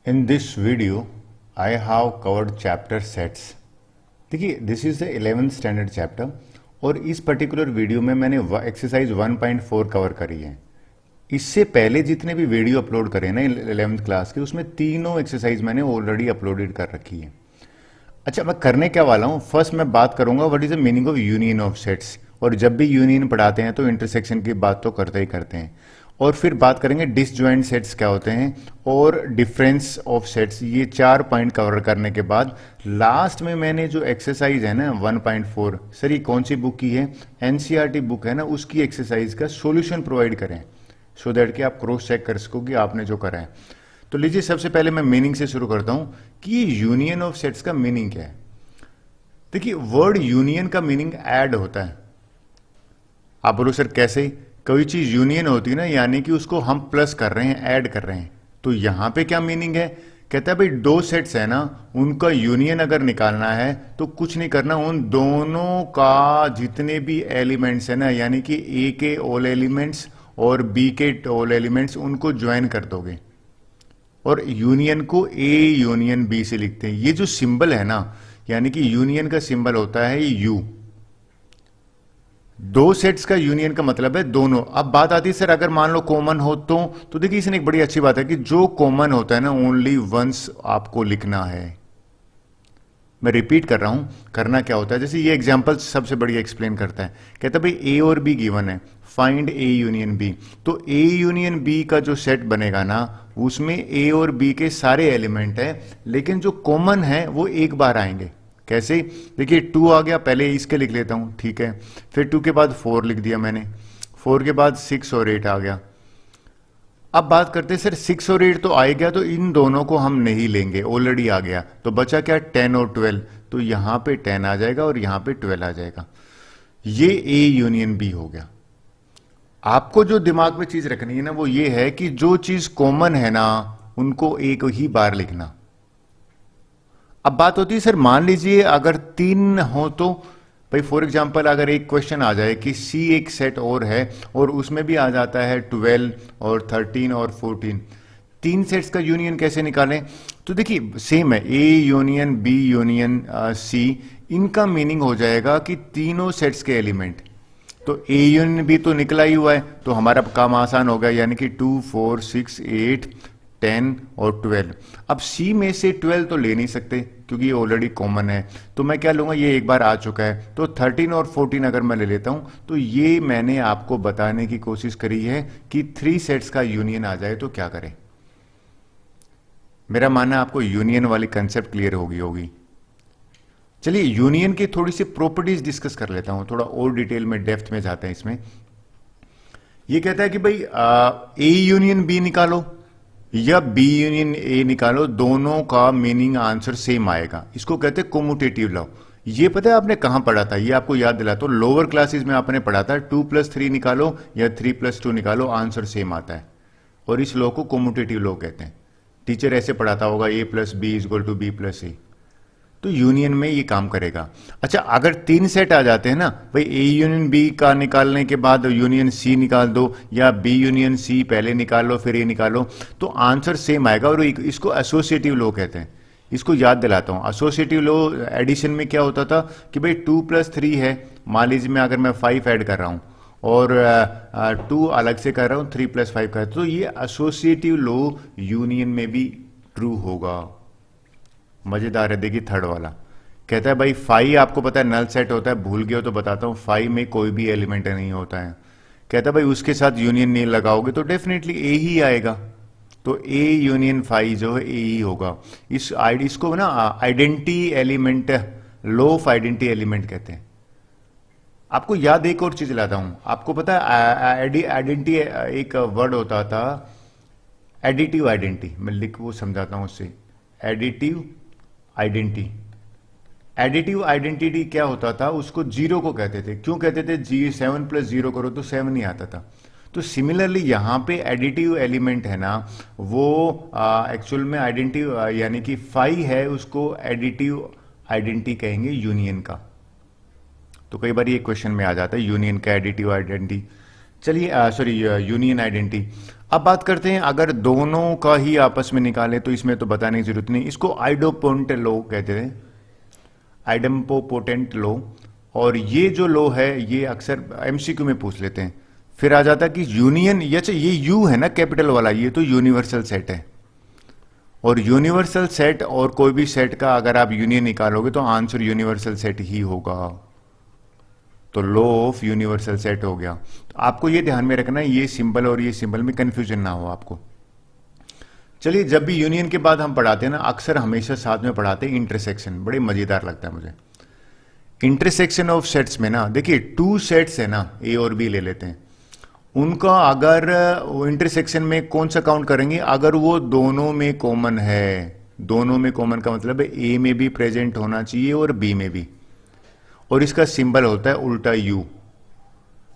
In this video, I have covered chapter sets. देखिए this is the 11th standard chapter और इस particular video में मैंने exercise 1.4 cover करी है। इससे पहले जितने भी वीडियो अपलोड करे ना 11th क्लास के, उसमें तीनों एक्सरसाइज मैंने ऑलरेडी अपलोडेड कर रखी है। अच्छा, मैं करने क्या वाला हूँ, फर्स्ट मैं बात करूंगा what is the meaning of union of sets. और जब भी यूनियन पढ़ाते हैं तो इंटरसेक्शन की बात तो करते ही करते हैं। और फिर बात करेंगे डिसजॉइंट सेट्स क्या होते हैं और डिफरेंस ऑफ सेट्स। ये 4 पॉइंट कवर करने के बाद लास्ट में मैंने जो एक्सरसाइज है ना 1.4, सर ये कौन सी बुक की है, एनसीईआरटी बुक है ना, उसकी एक्सरसाइज का सॉल्यूशन प्रोवाइड करें सो दैट कि आप क्रॉस चेक कर सको कि आपने जो करा है। तो लीजिए सबसे पहले मैं मीनिंग से शुरू करता हूं कि यूनियन ऑफ सेट्स का मीनिंग क्या है। देखिए वर्ड यूनियन का मीनिंग ऐड होता है। आप बोलो सर कैसे, कोई चीज यूनियन होती है ना, यानी कि उसको हम प्लस कर रहे हैं, ऐड कर रहे हैं। तो यहां पे क्या मीनिंग है, कहता है भाई दो सेट्स है ना, उनका यूनियन अगर निकालना है तो कुछ नहीं करना, उन दोनों का जितने भी एलिमेंट्स है ना, यानी कि ए के ऑल एलिमेंट्स और बी के ऑल एलिमेंट्स, उनको ज्वाइन कर दोगे। और यूनियन को ए यूनियन बी से लिखते हैं। ये जो सिंबल है ना, यानी कि यूनियन का सिंबल होता है यू। दो सेट्स का यूनियन का मतलब है दोनों। अब बात आती है सर अगर मान लो कॉमन हो तो देखिए इसने एक बड़ी अच्छी बात है कि जो कॉमन होता है ना ओनली वंस आपको लिखना है। मैं रिपीट कर रहा हूं, करना क्या होता है, जैसे ये एग्जांपल सबसे बढ़िया एक्सप्लेन करता है। कहता है भाई ए और बी गिवन है, फाइंड ए यूनियन बी। तो ए यूनियन बी का जो सेट बनेगा ना, उसमें ए और बी के सारे एलिमेंट है, लेकिन जो कॉमन है वो एक बार आएंगे। कैसे, देखिए 2 आ गया, पहले इसके लिख लेता हूं, ठीक है। फिर 2 के बाद 4 लिख दिया मैंने, 4 के बाद 6 और 8 आ गया। अब बात करते हैं सर 6 और 8 तो आ गया, तो इन दोनों को हम नहीं लेंगे, ऑलरेडी आ गया। तो बचा क्या, 10 और 12। तो यहां पे 10 आ जाएगा और यहां पे 12 आ जाएगा। ये ए यूनियन बी हो गया। आपको जो दिमाग में चीज रखनी है ना, वो ये है कि जो चीज कॉमन है ना, उनको एक ही बार लिखना। अब बात होती है सर मान लीजिए अगर 3 हो तो भाई फॉर एग्जांपल अगर एक क्वेश्चन आ जाए कि सी एक सेट और है और उसमें भी आ जाता है 12 और 13 और 14, 3 सेट्स का यूनियन कैसे निकालें। तो देखिए सेम है, A union B union C, इनका मीनिंग हो जाएगा कि तीनों सेट्स के एलिमेंट। तो ए यूनियन बी तो निकला ही हुआ है, तो हमारा काम आसान हो गया, यानी कि 2 4 6 8 10 और 12। अब सी में से 12 तो ले नहीं सकते क्योंकि ये ऑलरेडी कॉमन है, तो मैं क्या लूंगा, ये एक बार आ चुका है। तो 13 और 14 अगर मैं ले लेता हूं, तो ये मैंने आपको बताने की कोशिश करी है कि 3 सेट्स का यूनियन आ जाए तो क्या करें। मेरा मानना आपको यूनियन वाली कंसेप्ट क्लियर होगी। चलिए यूनियन की थोड़ी सी प्रॉपर्टीज डिस्कस कर लेता हूं, थोड़ा और डिटेल में डेप्थ में जाते हैं इसमें। ये कहता है कि भाई ए यूनियन बी निकालो या बी यूनियन ए निकालो, दोनों का मीनिंग आंसर सेम आएगा। इसको कहते हैं कोमुटेटिव लॉ। ये पता है आपने कहां पढ़ा था, ये आपको याद दिला, तो लोअर क्लासेस में आपने पढ़ा था 2 + 3 निकालो या 3 + 2 निकालो, आंसर सेम आता है। और इस लॉ को कोमुटेटिव लॉ कहते हैं। टीचर ऐसे पढ़ाता होगा A + B = B + A। तो यूनियन में ये काम करेगा। अच्छा अगर 3 सेट आ जाते हैं ना, भाई ए यूनियन बी का निकालने के बाद यूनियन सी निकाल दो, या बी यूनियन सी पहले निकाल लो फिर ए निकालो, तो आंसर सेम आएगा। और इसको एसोसिएटिव लॉ कहते हैं। इसको याद दिलाता हूं, एसोसिएटिव लॉ एडिशन में क्या होता था कि भाई 2 + 3 है, मान लीजिए मैं अगर मैं 5 ऐड कर रहा हूं और 2 अलग से कर रहा हूं, 3 + 5 का, तो ये एसोसिएटिव लॉ यूनियन में भी ट्रू होगा। मजेदार है, देखिए थर्ड वाला कहता है भाई 5 आपको पता है नल सेट होता है, भूल गए हो तो बताता हूं, 5 में कोई भी एलिमेंट नहीं होता है। कहता है भाई उसके साथ यूनियन नहीं लगाओगे तो डेफिनेटली ए ही आएगा। तो ए यूनियन 5 जो है ए ही होगा। इसको ना identity element, law of identity element कहते हैं। आपको याद एक और चीज लाता हूं, आपको पता है आइडेंटिटी एक वर्ड होता था एडिटिव आइडेंटिटी, मैं लिख वो समझाता हूं उससे। एडिटिव आइडेंटिटी, एडिटिव आइडेंटिटी क्या होता था, उसको जीरो को कहते थे। क्यों कहते थे, जी 7 + 0 करो तो 7 नहीं आता था। तो सिमिलरली यहां पे एडिटिव एलिमेंट है ना, वो एक्चुअल में आइडेंटिव यानी कि 5 है, उसको एडिटिव आइडेंटिटी कहेंगे यूनियन का। तो कई बार ये क्वेश्चन में आ जाता है यूनियन का एडिटिव आइडेंटिटी। चलिए सॉरी यूनियन आइडेंटिटी। अब बात करते हैं, अगर दोनों का ही आपस में निकाले तो इसमें तो बताने की जरूरत नहीं, इसको आइडोपोटेंट लॉ कहते थे, आइडेम्पोपोटेंट लॉ। और ये जो लॉ है ये अक्सर एमसीक्यू में पूछ लेते हैं। फिर आ जाता कि यूनियन, ये यू है ना कैपिटल वाला, ये तो यूनिवर्सल सेट है। और यूनिवर्सल सेट और कोई भी सेट का अगर आप यूनियन निकालोगे तो आंसर यूनिवर्सल सेट ही होगा। तो लॉ ऑफ यूनिवर्सल सेट हो गया। तो आपको ये ध्यान में रखना है, ये सिंबल और ये सिंबल में कंफ्यूजन ना हो आपको। चलिए, जब भी यूनियन के बाद हम पढ़ाते हैं ना, अक्सर हमेशा साथ में पढ़ाते हैं इंटरसेक्शन, बड़े मजेदार लगता है मुझे। इंटरसेक्शन ऑफ सेट्स में ना देखिए, टू सेट्स है ना, ए और बी ले लेते हैं, उनका अगर इंटरसेक्शन में कौन सा काउंट करेंगे, अगर वो दोनों में कॉमन है। दोनों में कॉमन का मतलब है ए में भी प्रेजेंट होना चाहिए और बी में भी, और इसका सिंबल होता है उल्टा यू,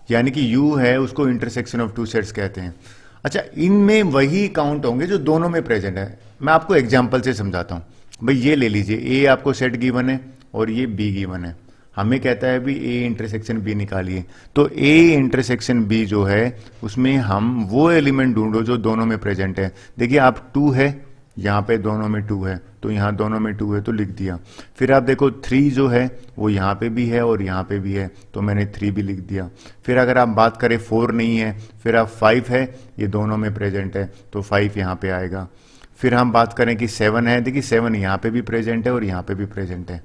यानी कि यू है उसको इंटरसेक्शन ऑफ टू सेट्स कहते हैं। अच्छा, इनमें वही काउंट होंगे जो दोनों में प्रेजेंट है। मैं आपको एग्जांपल से समझाता हूं। भाई ये ले लीजिए, ए आपको सेट गिवन है और ये बी गिवन है। हमें कहता है भी ए इंटरसेक्शन बी निकालिए, तो ए इंटरसेक्शन बी जो है उसमें हम वो एलिमेंट ढूंढो जो दोनों में प्रेजेंट है। देखिए, आप टू है, यहाँ पे दोनों में टू है, तो यहाँ दोनों में टू है तो लिख दिया। फिर आप देखो थ्री जो है वो यहाँ पे भी है और यहाँ पे भी है, तो मैंने थ्री भी लिख दिया। फिर अगर आप बात करें फोर नहीं है, फिर आप फाइव है, ये दोनों में प्रेजेंट है तो फाइव यहाँ पे आएगा। फिर हम बात करें कि सेवन है, देखिए सेवन यहाँ पे भी प्रेजेंट है और यहाँ पे भी प्रेजेंट है।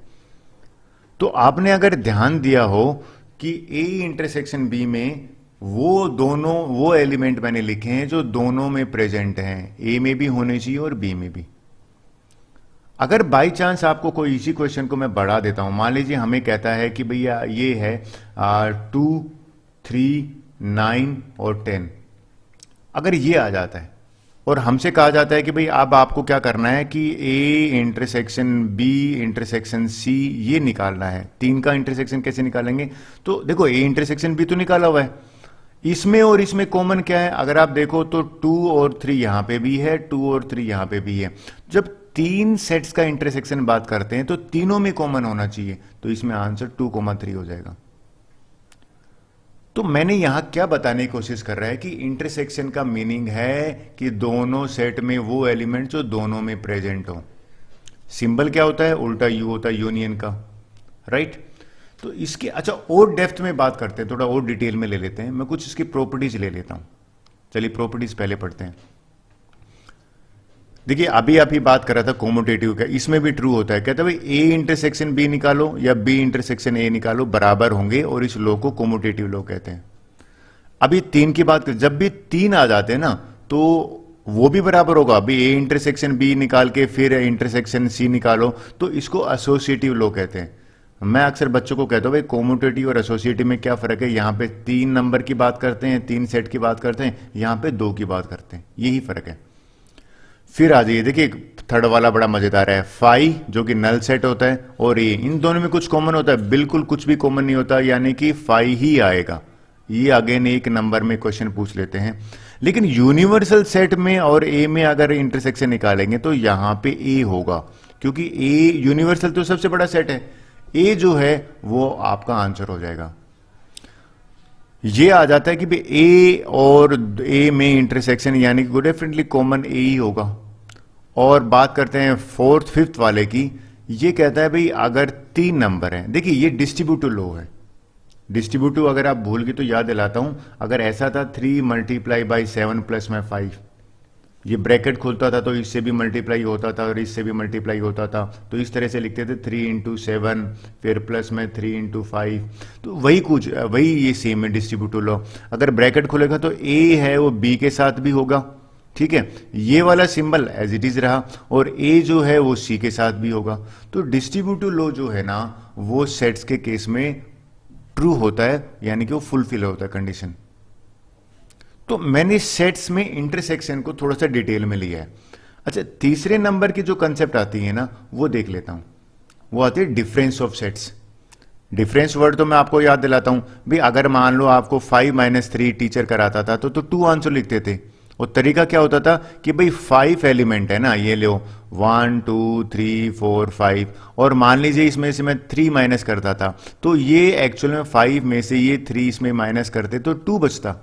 तो आपने अगर ध्यान दिया हो कि ए इंटरसेक्शन बी में वो एलिमेंट मैंने लिखे हैं जो दोनों में प्रेजेंट हैं, ए में भी होने चाहिए और बी में भी। अगर बाई चांस आपको कोई इसी क्वेश्चन को मैं बढ़ा देता हूं, मान लीजिए हमें कहता है कि भैया ये है 2, 3, 9 और 10, अगर ये आ जाता है और हमसे कहा जाता है कि भाई अब आपको क्या करना है कि A intersection B intersection C ये निकालना है, तीन का इंटरसेक्शन कैसे निकालेंगे। तो देखो, ए इंटरसेक्शन बी तो निकाला हुआ है, इसमें और इसमें कॉमन क्या है, अगर आप देखो तो 2 और 3 यहां पे भी है, 2 और 3 यहां पे भी है। जब तीन सेट्स का इंटरसेक्शन बात करते हैं तो तीनों में कॉमन होना चाहिए, तो इसमें आंसर 2,3 हो जाएगा। तो मैंने यहां क्या बताने की कोशिश कर रहा है कि इंटरसेक्शन का मीनिंग है कि दोनों सेट में वो एलिमेंट जो दोनों में प्रेजेंट हो। सिंबल क्या होता है, उल्टा यू होता है यूनियन का, राइट। तो इसके अच्छा और डेप्थ में बात करते हैं, थोड़ा और डिटेल में ले लेते हैं। मैं कुछ इसकी प्रॉपर्टीज ले लेता हूं। चलिए प्रॉपर्टीज पहले पढ़ते हैं। देखिए, अभी आप ही बात कर रहा था कोमोटेटिव का, इसमें भी ट्रू होता है। कहता है भाई ए इंटरसेक्शन बी निकालो या बी इंटरसेक्शन ए निकालो, बराबर होंगे, और इस लॉ को कोमोटेटिव लॉ कहते हैं। अभी तीन की बात कर, जब भी तीन आ जाते हैं ना तो वो भी बराबर होगा। अभी ए इंटरसेक्शन बी निकाल के फिर इंटरसेक्शन सी निकालो, तो इसको एसोसिएटिव लॉ कहते हैं। मैं अक्सर बच्चों को कहता हूं भाई कोमोटेटिव और एसोसिएटिव में क्या फर्क है। यहां पे 3 नंबर की बात करते हैं, 3 सेट की बात करते हैं, यहां पे 2 की बात करते हैं, यही फर्क है। फिर आ जाइए, देखिए थर्ड वाला बड़ा मजेदार है, फाई जो कि नल सेट होता है, और ए, इन दोनों में कुछ कॉमन होता है, बिल्कुल कुछ भी कॉमन नहीं होता, यानी कि फाई ही आएगा। ये अगेन एक नंबर में क्वेश्चन पूछ लेते हैं। लेकिन यूनिवर्सल सेट में और ए में अगर इंटरसेक्शन निकालेंगे तो यहां पे ए होगा, क्योंकि ए यूनिवर्सल तो सबसे बड़ा सेट है, ए जो है वो आपका आंसर हो जाएगा। ये आ जाता है कि भाई ए और ए में इंटरसेक्शन, यानी कि डेफिनेटली कॉमन ए ही होगा। और बात करते हैं फोर्थ फिफ्थ वाले की, ये कहता है भाई अगर 3 नंबर हैं, देखिए ये डिस्ट्रीब्यूटिव लॉ है। डिस्ट्रीब्यूटिव अगर आप भूल गए तो याद दिलाता हूं, अगर ऐसा था 3 मल्टीप्लाई बाई 7 प्लस में 5, ये ब्रैकेट खुलता था तो इससे भी मल्टीप्लाई होता था और इससे भी मल्टीप्लाई होता था, तो इस तरह से लिखते थे 3 इंटू 7 फिर प्लस में 3 इंटू 5। तो वही ये सेम है डिस्ट्रीब्यूटिव लॉ। अगर ब्रैकेट खुलेगा तो ए है वो बी के साथ भी होगा, ठीक है, ये वाला सिंबल एज इट इज रहा, और ए जो है वो सी के साथ भी होगा। तो डिस्ट्रीब्यूटिव लॉ जो है ना वो सेट्स के केस में ट्रू होता है, यानी कि वो फुलफिल होता है कंडीशन। तो मैंने सेट्स में इंटरसेक्शन को थोड़ा सा डिटेल में लिया है। अच्छा, तीसरे नंबर की जो कंसेप्ट आती है ना वो देख लेता हूं, वो आती है difference of sets. Difference word तो मैं आपको याद दिलाता हूं भाई, अगर मान लो आपको 5 - 3 टीचर कराता था तो 2 आंसर लिखते थे, और तरीका क्या होता था कि भाई 5 एलिमेंट है ना, ये लो 1 2 3 4 5, और मान लीजिए इसमें से मैं 3 माइनस करता था, तो ये एक्चुअल में 5 में से ये 3 इसमें माइनस करते तो 2 बचता।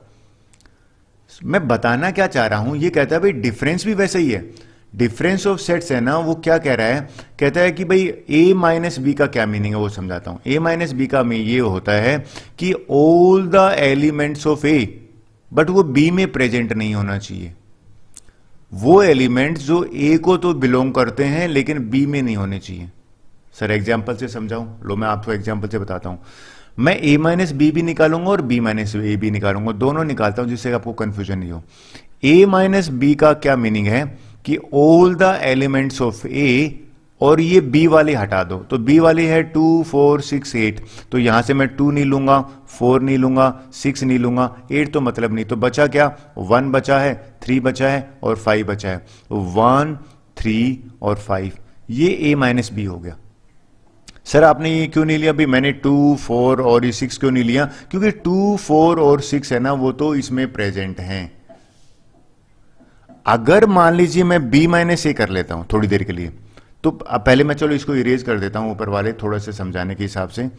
मैं बताना क्या चाह रहा हूं, ये कहता है भाई डिफरेंस भी वैसा ही है। डिफरेंस ऑफ सेट्स है ना, वो क्या कह रहा है, कहता है कि भाई ए माइनस बी का क्या मीनिंग है वो समझाता हूं। ए माइनस बी का मीन ये होता है कि all the elements of A, but वो बी में प्रेजेंट नहीं होना चाहिए। वो एलिमेंट्स जो ए को तो बिलोंग करते हैं लेकिन बी में नहीं होने चाहिए। सर एग्जाम्पल से समझाऊं, लो मैं आपको एग्जाम्पल से बताता हूं। मैं ए माइनस बी भी निकालूंगा और बी माइनस ए भी निकालूंगा, दोनों निकालता हूं जिससे आपको कंफ्यूजन नहीं हो। ए माइनस बी का क्या मीनिंग है कि ऑल द एलिमेंट्स ऑफ ए, और ये बी वाले हटा दो, तो बी वाली है 2 4 6 8, तो यहां से मैं 2 नहीं लूंगा, 4 नहीं लूंगा, 6 नहीं लूंगा, 8 तो मतलब नहीं, तो बचा क्या, 1 बचा है, 3 बचा है और 5 बचा है। 1 3 और 5, ये ए माइनस बी हो गया। सर आपने ये क्यों नहीं लिया, भी मैंने 2 4 और ये 6 क्यों नहीं लिया, क्योंकि 2 4 और 6 है ना वो तो इसमें प्रेजेंट हैं। अगर मान लीजिए मैं b माइनस ए कर लेता हूं थोड़ी देर के लिए, तो पहले मैं चलो इसको इरेज कर देता हूं ऊपर वाले थोड़ा से समझाने के हिसाब से।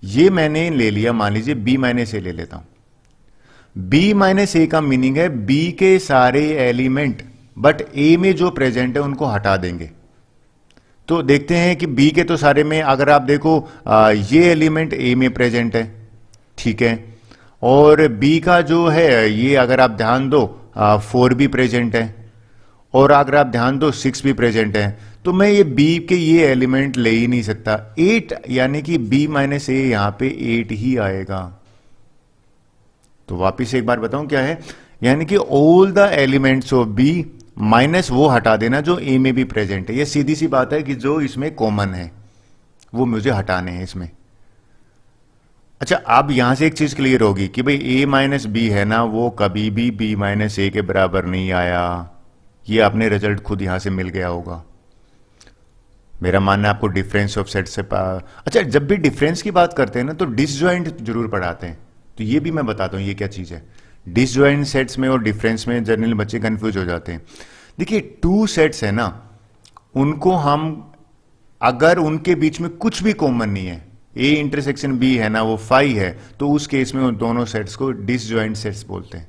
ये मैंने ले लिया, मान लीजिए b माइनस ए ले लेता हूं। b माइनस ए का मीनिंग है b के सारे एलिमेंट बट a में जो प्रेजेंट है उनको हटा देंगे। तो देखते हैं कि b के तो सारे में अगर आप देखो ये एलिमेंट a में प्रेजेंट है, ठीक है, और b का जो है ये अगर आप ध्यान दो 4 भी प्रेजेंट है, और अगर आप ध्यान दो 6 भी प्रेजेंट है, तो मैं ये b के ये एलिमेंट ले ही नहीं सकता। 8 यानी कि b माइनस ए यहां पे 8 ही आएगा। तो वापिस एक बार बताऊं क्या है, यानी कि all the elements of b minus वो हटा देना जो a में भी प्रेजेंट है। ये सीधी सी बात है कि जो इसमें कॉमन है वो मुझे हटाने हैं इसमें। अच्छा, अब यहां से एक चीज क्लियर होगी कि भाई a माइनस बी है ना, वो कभी भी b माइनस ए के बराबर नहीं आया। ये आपने रिजल्ट खुद यहां से मिल गया होगा। मेरा मानना है आपको डिफरेंस ऑफ सेट से अच्छा, जब भी डिफरेंस की बात करते हैं ना तो डिसजॉइंट जरूर पढ़ाते हैं, तो ये भी मैं बताता हूं ये क्या चीज है। डिसजॉइंट सेट्स में और डिफरेंस में जनरली बच्चे कंफ्यूज हो जाते हैं। देखिए 2 सेट्स है ना, उनको हम अगर उनके बीच में कुछ भी कॉमन नहीं है, ए इंटरसेक्शन बी है ना वो 5 है, तो उस केस में उन दोनों सेट्स को डिसजॉइंट सेट्स बोलते हैं।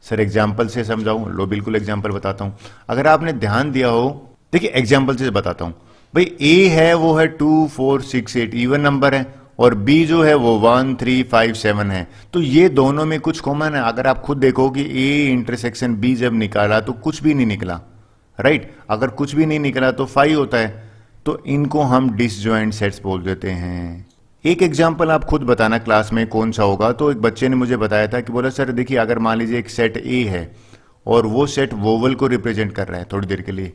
सर एग्जाम्पल से समझाऊं, लो बिल्कुल एग्जाम्पल बताता हूं। अगर आपने ध्यान दिया हो, देखिए एग्जाम्पल से बताता हूं। भाई ए है वो है 2 4 6 8 इवन नंबर है, और बी जो है वो 1 3 5 7 है, तो ये दोनों में कुछ कॉमन है। अगर आप खुद देखो कि ए इंटरसेक्शन बी जब निकाला तो कुछ भी नहीं निकला, राइट। अगर कुछ भी नहीं निकला तो 5 होता है, तो इनको हम डिसजॉइंट सेट्स बोल देते हैं। एक एग्जाम्पल आप खुद बताना क्लास में कौन सा होगा। तो एक बच्चे ने मुझे बताया था कि बोला सर देखिए अगर मान लीजिए एक सेट ए है और वो सेट वोवल को रिप्रेजेंट कर रहा है थोड़ी देर के लिए,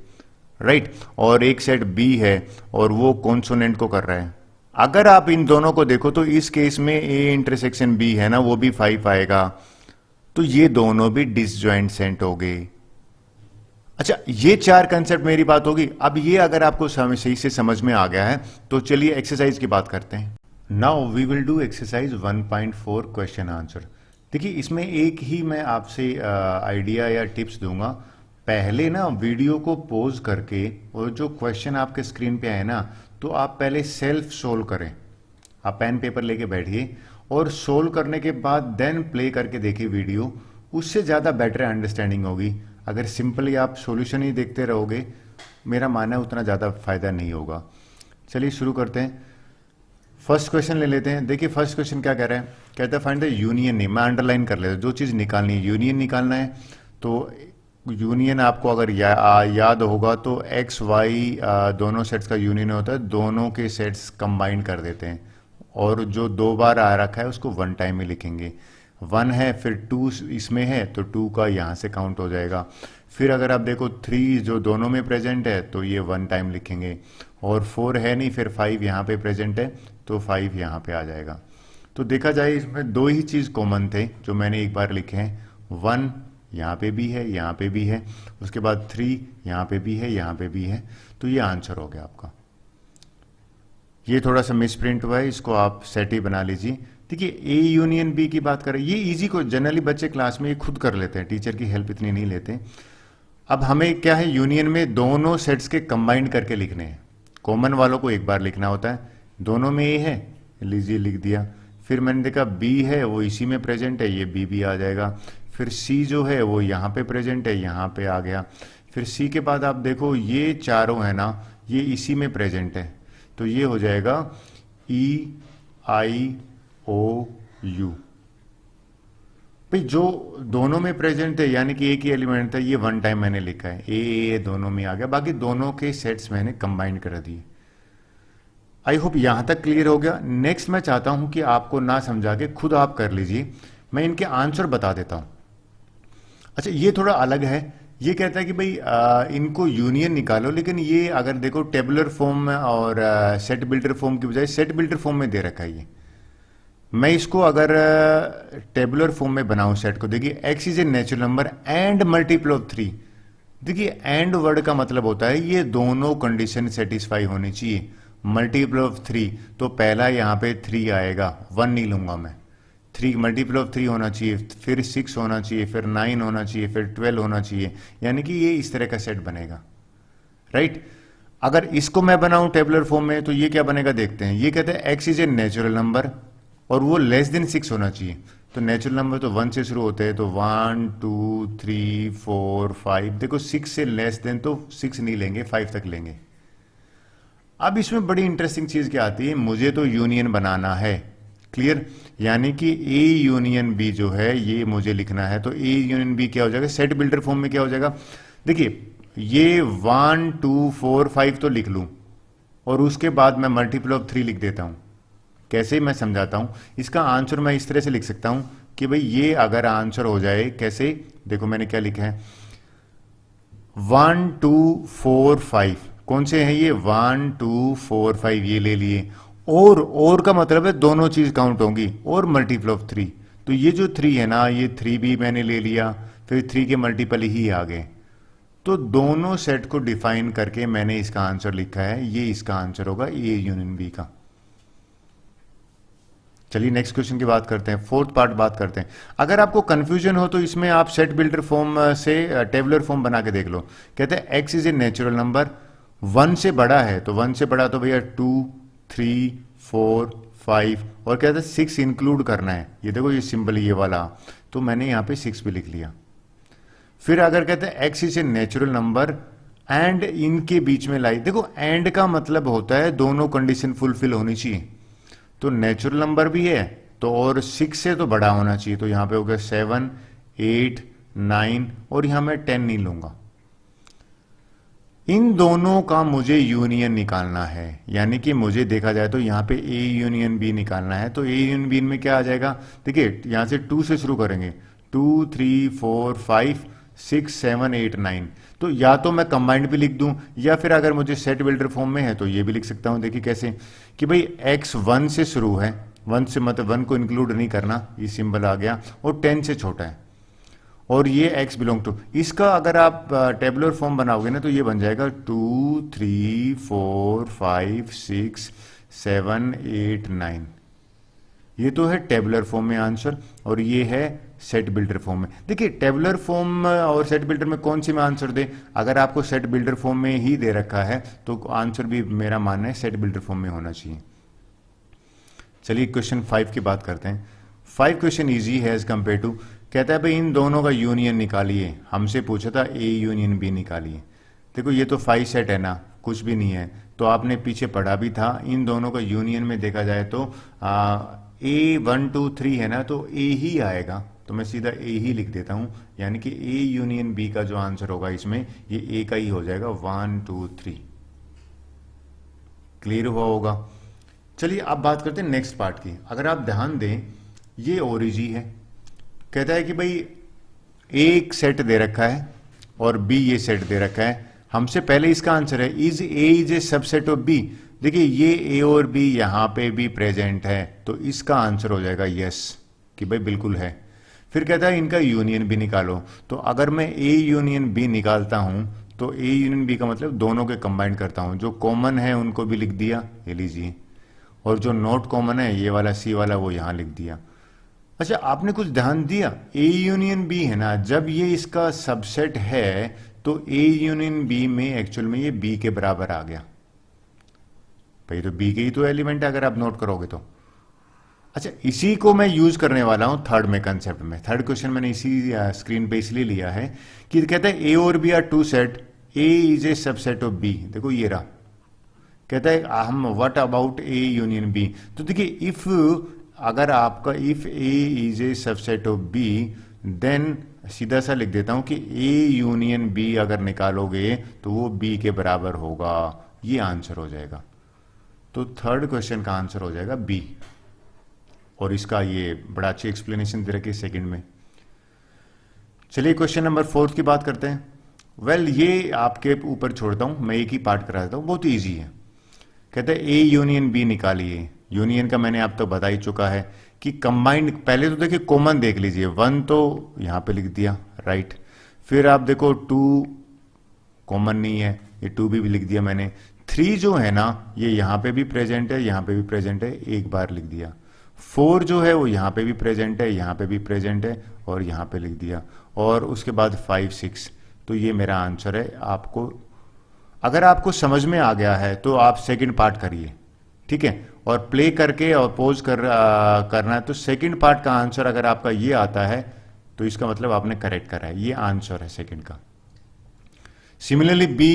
राइट, और एक सेट बी है और वो कॉन्सोनेंट को कर रहा है। अगर आप इन दोनों को देखो तो इस केस में ए इंटरसेक्शन बी है ना वो भी 5 आएगा, तो ये दोनों भी डिसजॉइंट सेट हो गए। अच्छा, ये 4 कंसेप्ट मेरी बात होगी। अब ये अगर आपको सही से समझ में आ गया है तो चलिए एक्सरसाइज की बात करते हैं। Now we will do exercise 1.4 question answer. देखिए इसमें एक ही मैं आपसे आइडिया या टिप्स दूंगा। पहले ना वीडियो को पॉज करके और जो क्वेश्चन आपके स्क्रीन पे आए ना, तो आप पहले सेल्फ सोल्व करें। आप पेन पेपर लेके बैठिए और सोल्व करने के बाद देन प्ले करके देखिए वीडियो, उससे ज़्यादा बेटर अंडरस्टैंडिंग होगी। अगर सिंपली आप सॉल्यूशन ही देखते रहोगे, मेरा मानना है उतना ज़्यादा फायदा नहीं होगा। चलिए शुरू करते हैं। फर्स्ट क्वेश्चन ले लेते हैं। देखिए फर्स्ट क्वेश्चन क्या कह रहा है, कहता है फाइंड द यूनियन नेम। मैं अंडरलाइन कर लेता हूं, जो चीज़ निकालनी है यूनियन निकालना है। तो यूनियन आपको अगर याद होगा तो एक्स वाई दोनों सेट्स का यूनियन होता है, दोनों के सेट्स कंबाइन कर देते हैं, और जो 2 बार आ रखा है उसको 1 टाइम में लिखेंगे। 1 है फिर 2 इसमें है तो 2 का यहाँ से काउंट हो जाएगा। फिर अगर आप देखो 3 जो दोनों में प्रेजेंट है तो ये 1 टाइम लिखेंगे, और 4 है नहीं, फिर 5 यहाँ पे प्रेजेंट है तो 5 यहाँ पे आ जाएगा। तो देखा जाए इसमें 2 ही चीज़ कॉमन थे जो मैंने एक बार लिखे हैं। 1 यहाँ पे भी है, यहाँ पे भी है, उसके बाद 3 यहाँ पे भी है, यहाँ पे भी है, तो ये आंसर हो गया आपका। ये थोड़ा सा मिस प्रिंट हुआ है, इसको आप सेट ही बना लीजिए। देखिए ए यूनियन बी की बात करें, ये इजी को जनरली बच्चे क्लास में ये खुद कर लेते हैं, टीचर की हेल्प इतनी नहीं लेते। अब हमें क्या है, यूनियन में दोनों सेट्स के कंबाइंड करके लिखने हैं। कॉमन वालों को एक बार लिखना होता है। दोनों में ए है, लीजिए लिख दिया। फिर मैंने देखा बी है, वो इसी में प्रेजेंट है, ये बी भी आ जाएगा। फिर सी जो है वो यहाँ पे प्रेजेंट है, यहाँ पे आ गया। फिर सी के बाद आप देखो ये चारों है ना, ये इसी में प्रेजेंट है, तो ये हो जाएगा ई आई ओ यू। भाई जो दोनों में प्रेजेंट है यानी कि एक ही एलिमेंट था, ये वन टाइम मैंने लिखा है, ए दोनों में आ गया, बाकी दोनों के सेट्स मैंने कंबाइन कर दिए। आई होप यहां तक क्लियर हो गया। नेक्स्ट मैं चाहता हूं कि आपको ना समझा के खुद आप कर लीजिए, मैं इनके आंसर बता देता हूं। अच्छा ये थोड़ा अलग है, ये कहता है कि भाई इनको यूनियन निकालो, लेकिन ये अगर देखो टेबुलर फॉर्म में और सेट बिल्डर फॉर्म की बजाय सेट बिल्डर फॉर्म में दे रखा है ये। मैं इसको अगर टेबुलर फॉर्म में बनाऊं सेट को, देखिए x is a natural number and multiple of 3। देखिए एंड वर्ड का मतलब होता है ये दोनों कंडीशन सेटिस्फाई होनी चाहिए। मल्टीपल ऑफ 3 तो पहला यहाँ पे 3 आएगा, 1 नहीं लूंगा मैं, 3 मल्टीपल ऑफ 3 होना चाहिए, फिर 6 होना चाहिए, फिर 9 होना चाहिए, फिर 12 होना चाहिए, यानी कि ये इस तरह का सेट बनेगा, राइट। अगर इसको मैं बनाऊं टेबुलर फॉर्म में तो ये क्या बनेगा देखते हैं। ये कहते हैं x is a natural number और वो लेस देन 6 होना चाहिए। तो नेचुरल नंबर तो 1 से शुरू होते हैं, तो 1 2 3 4 5, देखो 6 से लेस देन तो 6 नहीं लेंगे, 5 तक लेंगे। अब इसमें बड़ी इंटरेस्टिंग चीज क्या आती है, मुझे तो यूनियन बनाना है, क्लियर, यानी कि ए यूनियन बी जो है ये मुझे लिखना है। तो ए यूनियन बी क्या हो जाएगा, सेट बिल्डर फॉर्म में क्या हो जाएगा, देखिए ये 1 2 4 5 तो लिख लूं और उसके बाद मैं मल्टीपल ऑफ 3 लिख देता हूं। कैसे मैं समझाता हूं, इसका आंसर मैं इस तरह से लिख सकता हूं कि भाई ये अगर आंसर हो जाए कैसे, देखो मैंने क्या लिखा है 1 2 4 5, कौन से हैं ये 1 2 4 5 ये ले लिए, और का मतलब है दोनों चीज काउंट होंगी, और मल्टीपल ऑफ 3। तो ये जो 3 है ना, ये 3 भी मैंने ले लिया, फिर 3 के मल्टीपल ही आ गए। तो दोनों सेट को डिफाइन करके मैंने इसका आंसर लिखा है, ये इसका आंसर होगा ए यूनियन बी का। चलिए नेक्स्ट क्वेश्चन की बात करते हैं, फोर्थ पार्ट बात करते हैं। अगर आपको कंफ्यूजन हो तो इसमें आप सेट बिल्डर फॉर्म से टेबुलर फॉर्म बना के देख लो। कहते हैं x is a natural number, 1 से बड़ा है, तो 1 से बड़ा तो भैया 2 3 4 5, और कहते हैं 6 इंक्लूड करना है, ये देखो ये सिंबल ये वाला, तो मैंने यहां पे 6 भी लिख लिया। फिर अगर कहते हैं x is a natural number and इनके बीच में लाई, देखो एंड का मतलब होता है दोनों कंडीशन फुलफिल होनी चाहिए, तो नेचुरल नंबर भी है तो और 6 से तो बड़ा होना चाहिए, तो यहां पे हो गया 7 8 9, और यहां मैं 10 नहीं लूंगा। इन दोनों का मुझे यूनियन निकालना है, यानी कि मुझे देखा जाए तो यहां पे ए यूनियन बी निकालना है। तो ए यूनियन बी में क्या आ जाएगा, देखिए यहां से 2 से शुरू करेंगे, 2 3 4 5 6 7 8 9, तो या तो मैं कंबाइंड भी लिख दूं, या फिर अगर मुझे सेट बिल्डर फॉर्म में है तो ये भी लिख सकता हूं। देखिए कैसे कि भाई x 1 से शुरू है, 1 से मतलब 1 को इंक्लूड नहीं करना, ये सिंबल आ गया, और 10 से छोटा है, और ये x बिलोंग टू, इसका अगर आप टेबुलर फॉर्म बनाओगे ना तो ये बन जाएगा 2 3 4 5 6 7 8 9। ये तो है टेबुलर फॉर्म में आंसर, और ये है सेट बिल्डर फॉर्म में। देखिए टेबुलर फॉर्म और सेट बिल्डर में कौन सी में आंसर दे, अगर आपको सेट बिल्डर फॉर्म में ही दे रखा है तो आंसर भी मेरा मानना है सेट बिल्डर फॉर्म में होना चाहिए। चलिए क्वेश्चन 5 की बात करते हैं। 5 क्वेश्चन इजी है एज कंपेयर टू, कहता है भाई इन दोनों का यूनियन निकालिए, हमसे पूछा था ए यूनियन बी निकालिए। देखो ये तो 5 सेट है ना, कुछ भी नहीं है, तो आपने पीछे पढ़ा भी था, इन दोनों का यूनियन में देखा जाए तो ए 1 2 3 है ना, तो ए ही आएगा, तो मैं सीधा ए ही लिख देता हूं, यानी कि ए यूनियन बी का जो आंसर होगा इसमें ये ए का ही हो जाएगा, 1 2 3। क्लियर हुआ होगा। चलिए अब बात करते हैं नेक्स्ट पार्ट की। अगर आप ध्यान दें ये ओरिजी है, कहता है कि भाई एक सेट दे रखा है और बी ये सेट दे रखा है, हमसे पहले इसका आंसर है is A is A subset of B. देखिए ये ए और बी यहां पे भी प्रेजेंट है, तो इसका आंसर हो जाएगा यस, कि भाई बिल्कुल है। फिर कहता है इनका यूनियन भी निकालो, तो अगर मैं ए यूनियन बी निकालता हूं तो ए यूनियन बी का मतलब दोनों के कंबाइन करता हूं, जो कॉमन है उनको भी लिख दिया, ये लीजिए, और जो नॉट कॉमन है ये वाला सी वाला वो यहां लिख दिया। अच्छा आपने कुछ ध्यान दिया, ए यूनियन बी है ना, जब ये इसका सबसेट है तो ए यूनियन बी में एक्चुअल में ये बी के बराबर आ गया, भाई तो बी के ही तो एलिमेंट है अगर आप नोट करोगे तो। अच्छा, इसी को मैं यूज करने वाला हूं थर्ड में कंसेप्ट में। थर्ड क्वेश्चन मैंने इसी स्क्रीन पे इसलिए लिया है कि कहता है ए और B are two set, A is A subset of B. देखो ये रहा, कहता है हम what about A union B. तो देखिए इफ, अगर आपका if A is A subset of B, then सीधा सा लिख देता हूं कि ए यूनियन बी अगर निकालोगे तो वो बी के बराबर होगा। ये आंसर हो जाएगा। तो थर्ड क्वेश्चन का आंसर हो जाएगा बी। और इसका ये बड़ा अच्छी एक्सप्लेनेशन दे रखी सेकंड में। चलिए क्वेश्चन नंबर 4 की बात करते हैं। वेल ये आपके ऊपर छोड़ता हूं, मैं एक ही पार्ट करा देता हूं, बहुत ईजी है। कहते हैं ए यूनियन बी निकालिए। यूनियन का मैंने आप तो बता ही चुका है कि कंबाइंड, पहले तो देखिए कॉमन देख लीजिए, 1 तो यहां पे लिख दिया, राइट। फिर आप देखो 2 कॉमन नहीं है, ये 2 भी लिख दिया मैंने। 3 जो है ना, ये यहां पे भी प्रेजेंट है, यहां पे भी प्रेजेंट है, एक बार लिख दिया। 4 जो है वो यहां पे भी प्रेजेंट है, यहां पे भी प्रेजेंट है, और यहां पे लिख दिया। और उसके बाद 5 6। तो ये मेरा आंसर है। आपको अगर आपको समझ में आ गया है तो आप सेकंड पार्ट करिए, ठीक है, और प्ले करके और पॉज करना है। तो सेकंड पार्ट का आंसर अगर आपका ये आता है तो इसका मतलब आपने करेक्ट करा है, ये आंसर है सेकंड का। सिमिलरली बी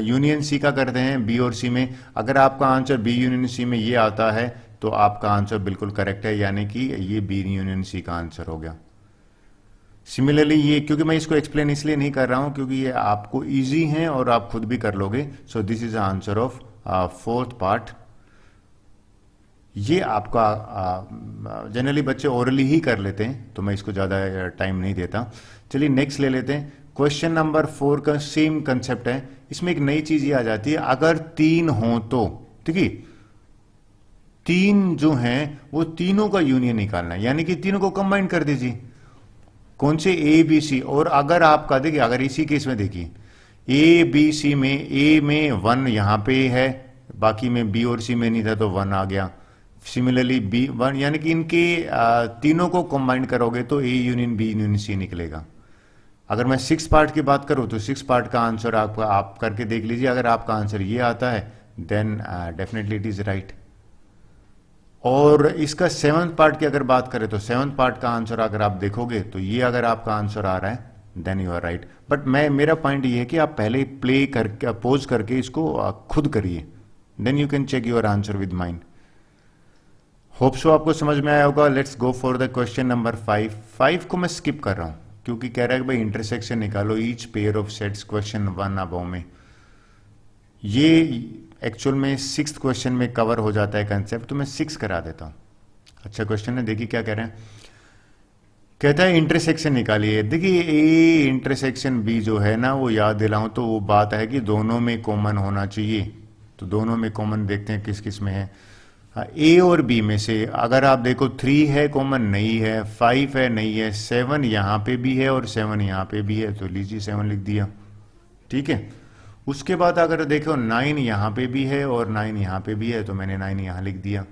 यूनियन सी का करते हैं, बी और सी में। अगर आपका आंसर बी यूनियन सी में ये आता है तो आपका आंसर बिल्कुल करेक्ट है, यानी कि ये बी यूनियन सी का आंसर हो गया। सिमिलरली ये, क्योंकि मैं इसको एक्सप्लेन इसलिए नहीं कर रहा हूं क्योंकि ये आपको इजी है और आप खुद भी कर लोगे। So this is answer of fourth part. ये आपका जनरली बच्चे ओरली ही कर लेते हैं, तो मैं इसको ज़्यादा टाइम नहीं देता। चलिए नेक्स्ट ले लेते हैं। क्वेश्चन नंबर 4 का सेम कंसेप्ट है। इसमें एक नई चीज ये आ जाती है, अगर 3 हो तो, ठीक है, 3 जो हैं वो तीनों का यूनियन निकालना है, यानी कि तीनों को कंबाइन कर दीजिए। कौन से, ए बी सी। और अगर आपका देखिए, अगर इसी केस में देखिए ए बी सी में, ए में 1 यहां पे है, बाकी में बी और सी में नहीं था तो 1 आ गया। सिमिलरली बी 1, यानी कि इनके तीनों को कंबाइन करोगे तो A union B union C निकलेगा। अगर मैं 6 पार्ट की बात करूं तो 6 पार्ट का आंसर आप करके देख लीजिए। अगर आपका आंसर ये आता है then definitely it is right. और इसका 7th पार्ट की अगर बात करें तो 7th पार्ट का आंसर अगर आप देखोगे तो ये अगर आपका आंसर आ रहा है then you are right. But मेरा पॉइंट ये है कि आप पहले प्ले करके, पोज करके इसको खुद करिए, then you can check your answer with mind. Hope so आपको समझ में आया होगा। Let's go for the question number 5 को मैं स्किप कर रहा हूं क्योंकि कह रहा है कि भाई इंटरसेक्शन निकालो each pair of sets, question 1 above में। ये एक्चुअल में 6th क्वेश्चन में कवर हो जाता है कंसेप्ट, तो मैं 6 करा देता हूं। अच्छा क्वेश्चन है, देखिए क्या कह रहे हैं। कहता है इंटरसेक्शन निकालिए। देखिए ए इंटरसेक्शन बी जो है ना, वो याद दिलाऊं तो वो बात है कि दोनों में कॉमन होना चाहिए। तो दोनों में कॉमन देखते हैं किस किस में है। ए और बी में से अगर आप देखो 3 है कॉमन, नहीं है। 5 है, नहीं है। 7 यहां पे भी है और 7 यहां पे भी है, तो लीजिए 7 लिख दिया, ठीक है। उसके बाद अगर देखो 9 यहां पे भी है और 9 यहां पे भी है, तो मैंने 9 यहां लिख दिया।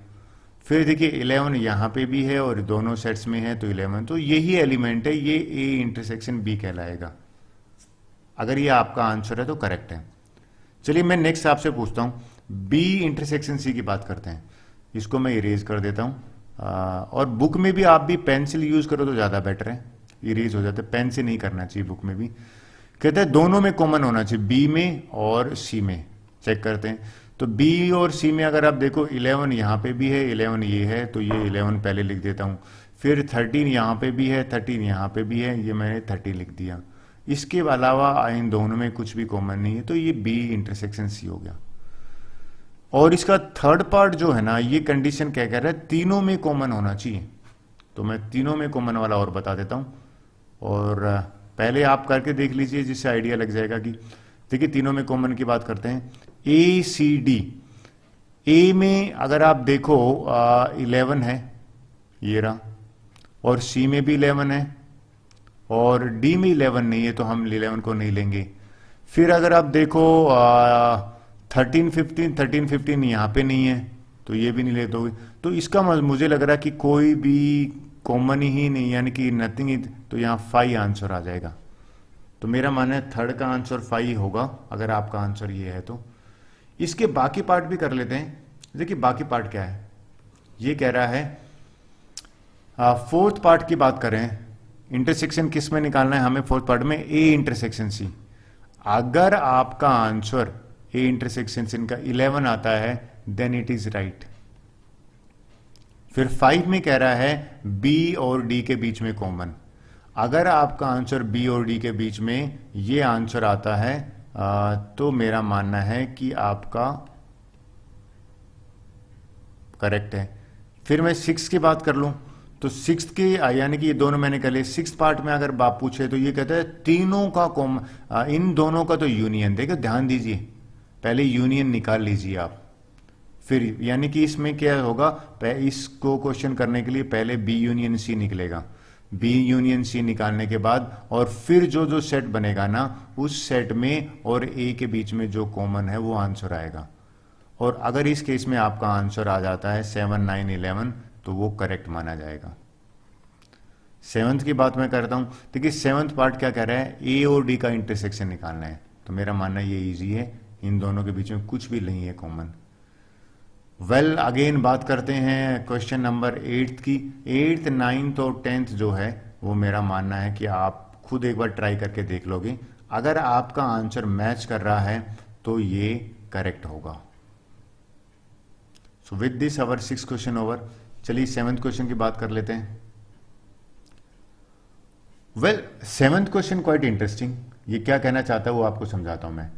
फिर देखिए 11 यहां पे भी है और दोनों सेट्स में है, तो 11। तो यही एलिमेंट है, ये ए इंटरसेक्शन बी कहलाएगा। अगर ये आपका आंसर है तो करेक्ट है। चलिए मैं नेक्स्ट आपसे पूछता हूं, बी इंटरसेक्शन सी की बात करते हैं। इसको मैं इरेज कर देता हूं। और बुक में भी आप भी पेंसिल यूज करो तो ज्यादा बेटर है, इरेज हो जाता है। पेन से नहीं करना चाहिए बुक में भी। कहते हैं दोनों में कॉमन होना चाहिए, बी में और सी में। चेक करते हैं तो बी और सी में अगर आप देखो 11 यहां पे भी है, 11 ये है, तो ये 11 पहले लिख देता हूं। फिर 13 यहां पे भी है, 13 यहां पे भी है, ये मैंने 30 लिख दिया। इसके अलावा इन दोनों में कुछ भी कॉमन नहीं है, तो ये बी इंटरसेक्शन सी हो गया। और इसका थर्ड पार्ट जो है ना, ये कंडीशन क्या कह रहा है, तीनों में कॉमन होना चाहिए। तो मैं तीनों में कॉमन वाला और बता देता हूं, और पहले आप करके देख लीजिए जिससे आइडिया लग जाएगा कि देखिए तीनों में कॉमन की बात करते हैं। ए सी डी, ए में अगर आप देखो 11 है, ये रहा, और सी में भी 11 है, और डी में 11 नहीं है, तो हम 11 को नहीं लेंगे। फिर अगर आप देखो 13 15 यहां पे नहीं है, तो ये भी नहीं लेते हो। तो इसका मुझे लग रहा है कि कोई भी कॉमन ही नहीं, यानी कि नथिंग, तो यहां 5 आंसर आ जाएगा। तो मेरा मानना है थर्ड का आंसर 5 होगा, अगर आपका आंसर ये है तो। इसके बाकी पार्ट भी कर लेते हैं। देखिए बाकी पार्ट क्या है, ये कह रहा है फोर्थ पार्ट की बात करें, इंटरसेक्शन किस में निकालना है हमें फोर्थ पार्ट में, ए इंटरसेक्शन सी। अगर आपका आंसर ए इंटरसेक्शन सी का 11 आता है देन इट इज राइट। फिर 5 में कह रहा है बी और डी के बीच में कॉमन। अगर आपका आंसर बी और डी के बीच में ये आंसर आता है तो मेरा मानना है कि आपका करेक्ट है। फिर मैं 6 की बात कर लूं तो 6 के यानी कि ये दोनों मैंने कर लिए। 6 पार्ट में अगर बाप पूछे तो ये कहता है तीनों का कॉमन, इन दोनों का तो यूनियन। देखो ध्यान दीजिए, पहले यूनियन निकाल लीजिए आप, फिर यानी कि इसमें क्या होगा, इसको क्वेश्चन करने के लिए पहले बी यूनियन सी निकलेगा, बी यूनियन सी निकालने के बाद और फिर जो जो सेट बनेगा ना उस सेट में और ए के बीच में जो कॉमन है वो आंसर आएगा। और अगर इस केस में आपका आंसर आ जाता है 7, 9, 11 तो वो करेक्ट माना जाएगा। 7th की बात मैं करता हूं। देखिए 7th पार्ट क्या कह रहा है, ए और डी का इंटरसेक्शन निकालना है, तो मेरा मानना ये इजी है, इन दोनों के बीच में कुछ भी नहीं है कॉमन। वेल अगेन बात करते हैं क्वेश्चन नंबर 8 की। 8th, 9th और 10th जो है वो मेरा मानना है कि आप खुद एक बार ट्राई करके देख लोगे, अगर आपका आंसर मैच कर रहा है तो ये करेक्ट होगा। So with this our 6 question over. चलिए 7th क्वेश्चन की बात कर लेते हैं। Well 7th question quite interesting. ये क्या कहना चाहता है वो आपको समझाता हूं मैं।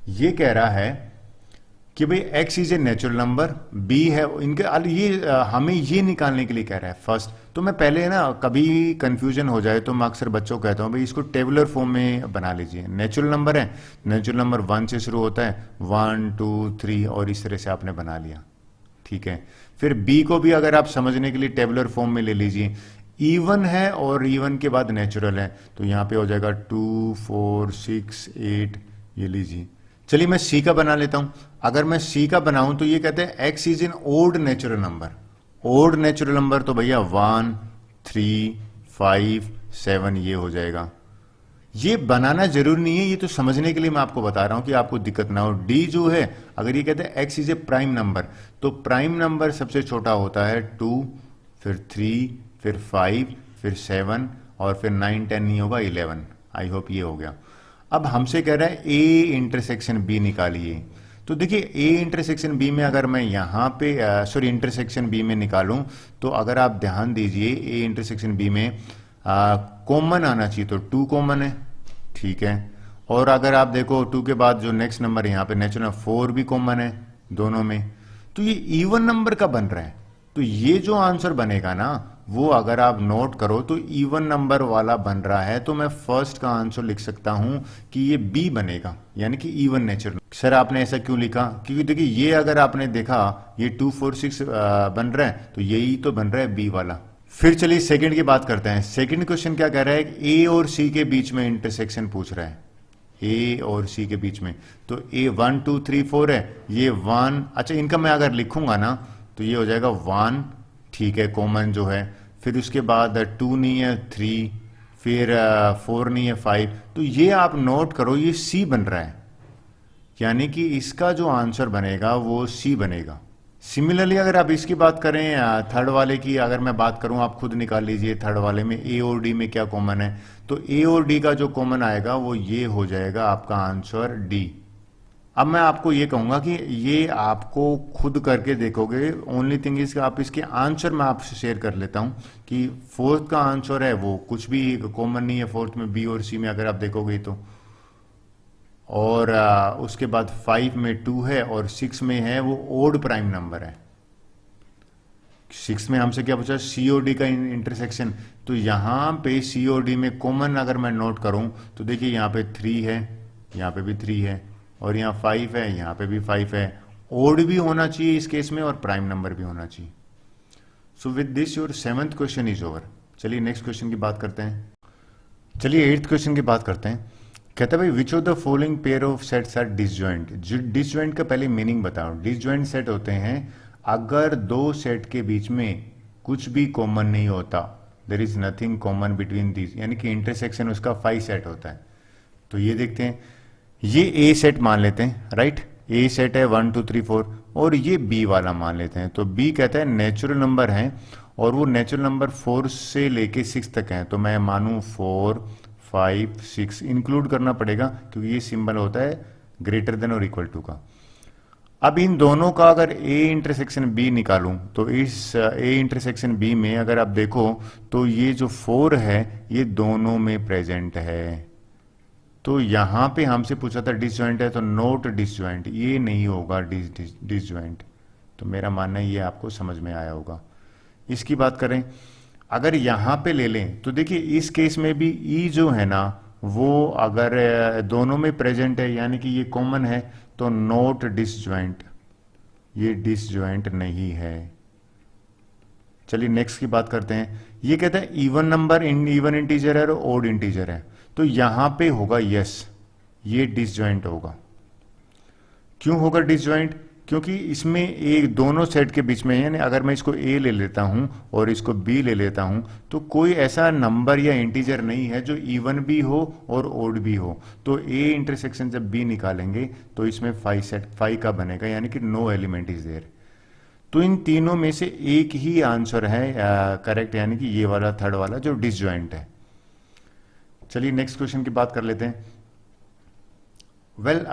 ये कह रहा है कि भाई x is a natural number, b है इनके, ये हमें ये निकालने के लिए कह रहा है फर्स्ट। तो मैं पहले ना कभी कंफ्यूजन हो जाए तो मैं अक्सर बच्चों को कहता हूं भाई इसको टेबुलर फॉर्म में बना लीजिए। नेचुरल नंबर है, नेचुरल नंबर 1 से शुरू होता है, 1, 2, 3 और इस तरह से आपने बना लिया, ठीक है। फिर b को भी अगर आप समझने के लिए टेबुलर फॉर्म में ले लीजिए, इवन है और इवन के बाद नेचुरल है, तो यहां पे हो जाएगा 2, 4, 6, 8, ये लीजिए। चलिए मैं सी का बना लेता हूं। अगर मैं सी का बनाऊं तो ये कहते हैं x is an odd natural number. Odd natural number तो भैया 1, 3, 5, 7 ये हो जाएगा। ये बनाना जरूरी नहीं है, ये तो समझने के लिए मैं आपको बता रहा हूं कि आपको दिक्कत ना हो। डी जो है, अगर ये कहते हैं x is a prime number, तो प्राइम नंबर सबसे छोटा होता है 2, फिर 3, फिर 5, फिर 7 और फिर 9, 10 नहीं होगा 11। आई होप ये हो गया। अब हमसे कह रहा है ए इंटरसेक्शन बी निकालिए। तो देखिए ए इंटरसेक्शन बी में अगर मैं यहाँ पे इंटरसेक्शन बी में निकालूं तो अगर आप ध्यान दीजिए ए इंटरसेक्शन बी में कॉमन आना चाहिए, तो 2 कॉमन है, ठीक है। और अगर आप देखो 2 के बाद जो नेक्स्ट नंबर है यहाँ पे नेचुरल 4 भी कॉमन है दोनों में, तो ये इवन नंबर का बन रहा है। तो ये जो आंसर बनेगा ना वो अगर आप नोट करो तो इवन नंबर वाला बन रहा है, तो मैं फर्स्ट का आंसर लिख सकता हूं कि ये बी बनेगा, यानी कि इवन नेचुरल। सर आपने ऐसा क्यों लिखा, क्योंकि देखिए ये अगर आपने देखा ये 2, 4, 6 बन रहा है, तो यही तो बन रहा है बी वाला। फिर चलिए सेकंड की बात करते हैं। सेकंड क्वेश्चन क्या कह रहा है, ए और सी के बीच में इंटरसेक्शन पूछ रहा है, ए और सी के बीच में। तो ए 1, 2, 3, 4 है, ये 1, अच्छा इनका मैं अगर लिखूंगा ना तो ये हो जाएगा 1, ठीक है, कॉमन जो है। फिर उसके बाद 2 नहीं है 3, फिर 4 नहीं है 5, तो ये आप नोट करो ये सी बन रहा है, यानी कि इसका जो आंसर बनेगा वो सी बनेगा। सिमिलरली अगर आप इसकी बात करें थर्ड वाले की, अगर मैं बात करूं आप खुद निकाल लीजिए थर्ड वाले में ए और डी में क्या कॉमन है, तो ए और डी का जो कॉमन आएगा वो ये हो जाएगा आपका आंसर डी। अब मैं आपको ये कहूंगा कि ये आपको खुद करके देखोगे, ओनली थिंग इज आप इसके आंसर मैं आपसे शेयर कर लेता हूं कि फोर्थ का आंसर है वो कुछ भी कॉमन नहीं है फोर्थ में, बी और सी में अगर आप देखोगे तो। और उसके बाद 5 में 2 है और 6 में है वो ओड प्राइम नंबर है। 6 में हमसे क्या पूछा, सी और डी का इंटरसेक्शन, तो यहां पे सी और डी में कॉमन अगर मैं नोट करूं तो देखिए यहां पे 3 है, यहां पे भी 3 है और यहाँ 5 है, यहाँ पे भी 5 है। ओड भी होना चाहिए इस केस में और प्राइम नंबर भी होना चाहिए। सो with this your 7th question is over. चलिए नेक्स्ट क्वेश्चन की बात करते हैं। चलिए 8th क्वेश्चन की बात करते हैं। कहता है भाई which of the following pair of sets are disjoint. Disjoint का पहले मीनिंग बताओ। डिसजॉइंट सेट होते हैं अगर दो सेट के बीच में कुछ भी कॉमन नहीं होता, there is nothing common between these, यानी कि इंटरसेक्शन उसका 5 सेट होता है। तो ये देखते हैं, ये ए सेट मान लेते हैं, राइट। ए सेट है 1, 2, 3, 4, और ये बी वाला मान लेते हैं। तो बी कहता है नेचुरल नंबर है और वो नेचुरल नंबर 4 से लेके 6 तक है, तो मैं मानूं 4, 5, 6 इंक्लूड करना पड़ेगा क्योंकि ये सिंबल होता है ग्रेटर देन और इक्वल टू का। अब इन दोनों का अगर ए इंटरसेक्शन बी निकालूं तो इस ए इंटरसेक्शन बी में अगर आप देखो तो ये जो 4 है ये दोनों में प्रेजेंट है। तो यहां पे हमसे पूछा था डिसजॉइंट है, तो नोट डिसजॉइंट, ये नहीं होगा डिसजॉइंट। तो मेरा मानना है ये आपको समझ में आया होगा। इसकी बात करें, अगर यहां पे ले लें तो देखिए इस केस में भी ई जो है ना वो अगर दोनों में प्रेजेंट है यानी कि ये कॉमन है, तो नोट डिसजॉइंट, ये डिसजॉइंट नहीं है। चलिए नेक्स्ट की बात करते हैं। ये कहता है इवन नंबर इवन इंटीजर है और ओड इंटीजर है, तो यहां पे होगा यस, ये डिसजॉइंट होगा। क्यों होगा डिसजॉइंट? क्योंकि इसमें एक दोनों सेट के बीच में, यानी अगर मैं इसको ए ले लेता हूं और इसको बी ले लेता हूं तो कोई ऐसा नंबर या इंटीजर नहीं है जो इवन भी हो और ओड भी हो। तो ए इंटरसेक्शन जब बी निकालेंगे तो इसमें 5 का बनेगा, यानी कि नो एलिमेंट इज देयर। तो इन तीनों में से एक ही आंसर है करेक्ट, यानी कि ये वाला थर्ड वाला जो डिसजॉइंट है। चलिए नेक्स्ट क्वेश्चन की बात कर लेते हैं। वेल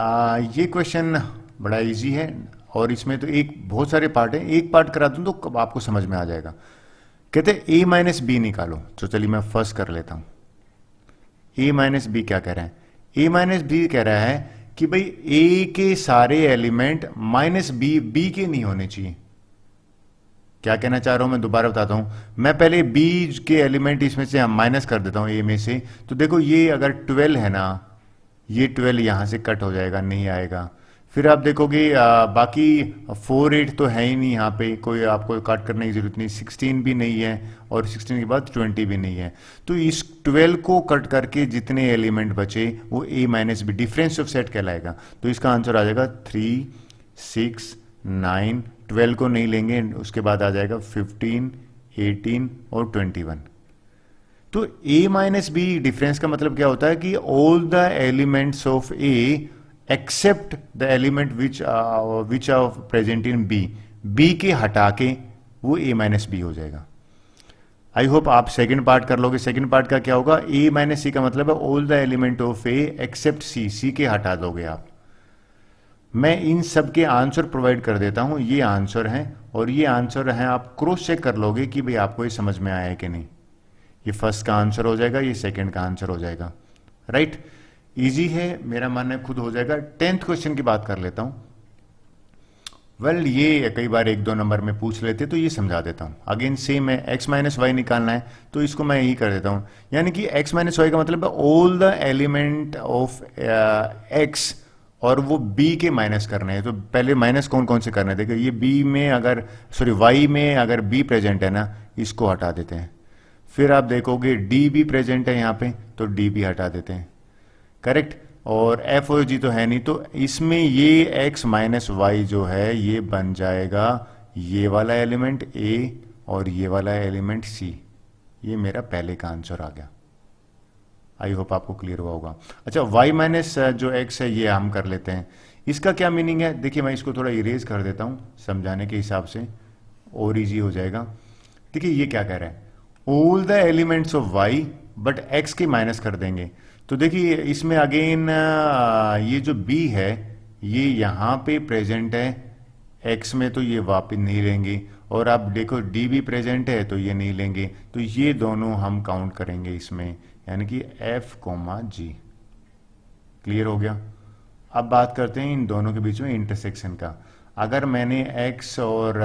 ये क्वेश्चन बड़ा इजी है और इसमें तो एक बहुत सारे पार्ट हैं, एक पार्ट करा दूं तो आपको समझ में आ जाएगा। कहते हैं ए माइनस बी निकालो, तो चलिए मैं फर्स्ट कर लेता हूं। ए माइनस बी क्या कह रहा है? ए माइनस बी कह रहा है कि भाई ए के सारे एलिमेंट माइनस बी, बी के नहीं होने चाहिए। क्या कहना चाह रहा हूं मैं दोबारा बताता हूं। मैं पहले बी के एलिमेंट इसमें से माइनस कर देता हूं ए में से, तो देखो ये अगर 12 है ना, ये 12 यहां से कट हो जाएगा, नहीं आएगा। फिर आप देखोगे बाकी 4, 8 तो है ही नहीं, यहाँ पे कोई आपको काट करने की जरूरत नहीं, 16 भी नहीं है और 16 के बाद 20 भी नहीं है। तो इस 12 को कट करके जितने एलिमेंट बचे वो A minus B difference of set कहलाएगा। तो इसका आंसर आ जाएगा 3, 6, 9, 12 को नहीं लेंगे, उसके बाद आ जाएगा 15, 18 और 21। तो ए माइनस बी डिफरेंस का मतलब क्या होता है कि all the elements of A except the element which are present in B, B के हटा के वो ए माइनस बी हो जाएगा। आई होप आप सेकंड पार्ट कर लोगे। सेकंड पार्ट का क्या होगा? ए माइनस सी का मतलब है all the element of A except C, C के हटा दोगे आप। मैं इन सब के आंसर प्रोवाइड कर देता हूं, ये आंसर हैं और ये आंसर हैं, आप क्रॉस चेक कर लोगे कि भाई आपको ये समझ में आया है कि नहीं। ये फर्स्ट का आंसर हो जाएगा, ये सेकंड का आंसर हो जाएगा, राइट। इजी है, मेरा मानना है खुद हो जाएगा। 10th क्वेश्चन की बात कर लेता हूं। वेल ये कई बार 1-2 नंबर में पूछ लेते तो ये समझा देता हूं। अगेन सेम है, x माइनस वाई निकालना है तो इसको मैं यही कर देता हूं, यानी कि x माइनस वाई का मतलब है all the element of x और वो b के माइनस करने हैं। तो पहले माइनस कौन कौन से करने हैं? देखो ये b में अगर y में अगर b प्रेजेंट है ना, इसको हटा देते हैं। फिर आप देखोगे d भी प्रेजेंट है यहाँ पे, तो d भी हटा देते हैं, करेक्ट। और एफ और जी तो है नहीं, तो इसमें ये x माइनस वाई जो है ये बन जाएगा ये वाला एलिमेंट a और ये वाला एलिमेंट c। ये मेरा पहले का आंसर आ गया। आई होप आपको क्लियर हुआ होगा। अच्छा, y माइनस जो x है ये हम कर लेते हैं। इसका क्या मीनिंग है? देखिए मैं इसको थोड़ा इरेज कर देता हूं समझाने के हिसाब से, और इजी हो जाएगा। देखिए ये क्या कह रहा है, all the elements of y but x के माइनस कर देंगे। तो देखिए इसमें अगेन ये जो b है ये यहां पे प्रेजेंट है, x में तो ये वापस नहीं लेंगे, और आप देखो d भी प्रेजेंट है तो ये नहीं लेंगे, तो ये दोनों हम काउंट करेंगे इसमें, यानी कि f, g। क्लियर हो गया? अब बात करते हैं इन दोनों के बीच में इंटरसेक्शन का। अगर मैंने x और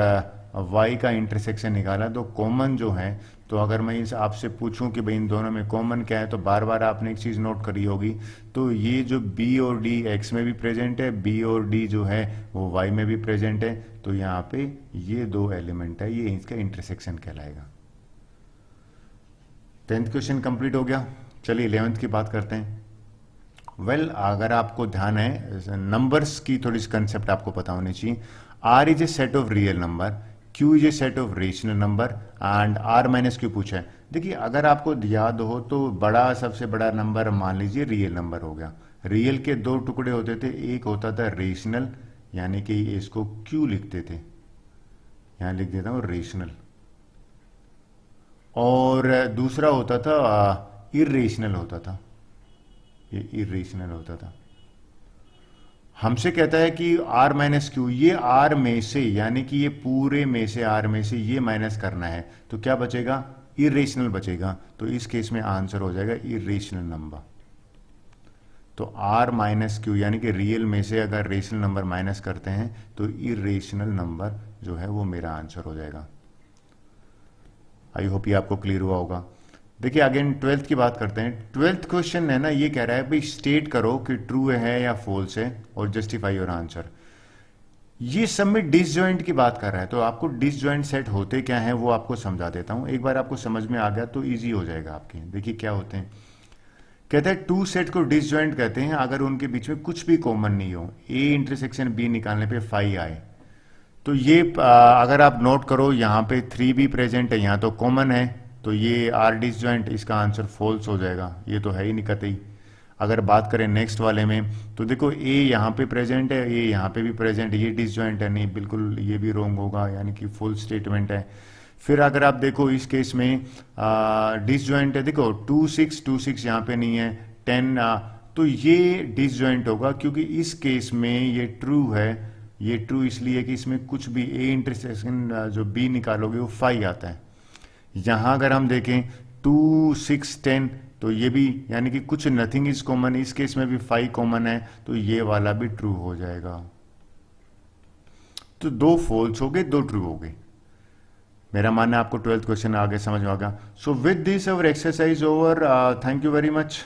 y का इंटरसेक्शन निकाला तो कॉमन जो है, तो अगर मैं इस आपसे पूछूं कि भाई इन दोनों में कॉमन क्या है, तो बार बार आपने एक चीज नोट करी होगी, तो ये जो b और d x में भी प्रेजेंट है, b और d जो है वो y में भी प्रेजेंट है, तो यहाँ पे ये दो एलिमेंट है, ये इसका इंटरसेक्शन कहलाएगा। 10th क्वेश्चन कंप्लीट हो गया। चलिए 11th की बात करते हैं। वेल अगर आपको ध्यान है नंबर्स की थोड़ी सी कंसेप्ट आपको पता होनी चाहिए। r is a set of real number, q is a set of rational number and r minus Q पूछा है। देखिए अगर आपको याद हो तो बड़ा सबसे बड़ा नंबर मान लीजिए रियल नंबर हो गया। रियल के दो टुकड़े होते थे, एक होता था रेशनल, यानी कि इसको क्यू लिखते थे, यहाँ लिख देता हूँ रेशनल। और दूसरा होता था इरेशनल होता था, ये इरेशनल होता था। हमसे कहता है कि आर माइनस क्यू, ये आर में से यानी कि ये पूरे में से आर में से ये माइनस करना है, तो क्या बचेगा, इरेशनल बचेगा। तो इस केस में आंसर हो जाएगा इरेशनल नंबर। तो आर माइनस क्यू यानी कि रियल में से अगर रेशनल नंबर माइनस करते हैं तो इरेशनल नंबर जो है वो मेरा आंसर हो जाएगा। आई होप ये आपको क्लियर हुआ होगा। देखिए अगेन ट्वेल्थ की बात करते हैं। ट्वेल्थ क्वेश्चन है ना, ये कह रहा है भाई स्टेट करो कि ट्रू है या फॉल्स है और जस्टिफाई योर आंसर। ये सब में डिसजॉइंट की बात कर रहा है, तो आपको डिसजॉइंट सेट होते क्या हैं वो आपको समझा देता हूं। एक बार आपको समझ में आ गया तो इजी हो जाएगा आपके। देखिए क्या होते हैं, कहते हैं टू सेट को डिसजॉइंट कहते हैं अगर उनके बीच में कुछ भी कॉमन नहीं हो। ए इंटरसेक्शन बी निकालने पे फाई आए, तो ये अगर आप नोट करो यहाँ पे 3 भी प्रेजेंट है, यहाँ तो कॉमन है, तो ये आर डिसजॉइंट, इसका आंसर फॉल्स हो जाएगा, ये तो है ही नहीं कतई। अगर बात करें नेक्स्ट वाले में तो देखो ए यहाँ पे प्रेजेंट है, ए यहाँ पे भी प्रेजेंट है, ये डिसजॉइंट है, नहीं बिल्कुल ये भी रॉन्ग होगा, यानी कि फुल स्टेटमेंट है। फिर अगर आप देखो इस केस में डिसजॉइंट है, देखो 2 6 यहाँ पे नहीं है, 10 तो ये डिसजॉइंट होगा क्योंकि इस केस में ये ट्रू है। ये ट्रू इसलिए कि इसमें कुछ भी ए इंटरसेक्शन जो बी निकालोगे वो 5 आता है। यहाँ अगर हम देखें 2 6 10 तो ये भी यानी कि कुछ नथिंग इज कॉमन, इस केस में भी 5 कॉमन है, तो ये वाला भी ट्रू हो जाएगा। तो 2 फॉल्स हो गए, 2 ट्रू हो गए। मेरा मानना है आपको 12th क्वेश्चन आगे समझ में आ गया। सो with this our exercise over, thank you very much.